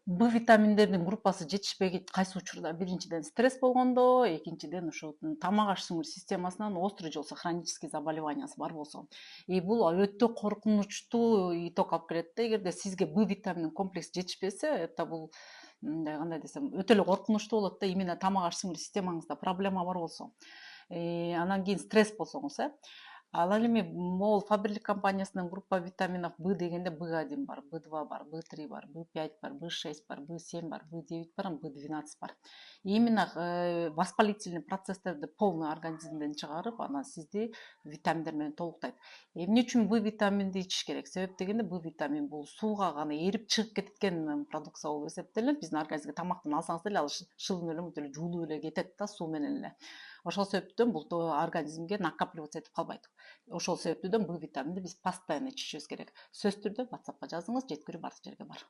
Б витаминдердин группасы жетишпей кайсы учурда? Биринчиден стресс болгондо, экинчиден ушу тамак аш сіңір системасынан острый же болбосо хронический заболеваниясы бар болсо. Бул өтө коркунучтуу иток алып келет да, эгерде сизге Б витаминин комплекс жетишпесе, это бул мындай кандай десем, өтө эле коркунучтуу болот да, именно тамак аш сіңір системаңызда проблема бар болсо. Анан кийин стресс болсоңуз, ал эми могул Фаберлик компаниясынын группа витаминов Б дегенде Б1 бар, Б2 бар, Б3 бар, Б5 бар, Б6 бар, Б7 бар, Б9 бар, Б12 бар. Именно воспалительный процесстерди полный организмден чыгарып, анан сизди витаминдер менен толуктайт. Эмне үчүн Б витаминди ичиш керек? Себеп дегенде Б витамин бул сууга гана эрип чыгып кеткен продукция болуп эсептелинет. Биздин организмге тамактан алсаңыз деле ал шылын эле мынтип эле жуулуп эле кетет да, суу менен эле. Ошол себептен бул организмге накапливаться этип калбайт. Ошол себептүүдөн Б витаминди биз постоянно ичишибиз керек. Сөзсүз түрдө WhatsAppка жазыңыз, жеткирүү баардык жерге бар.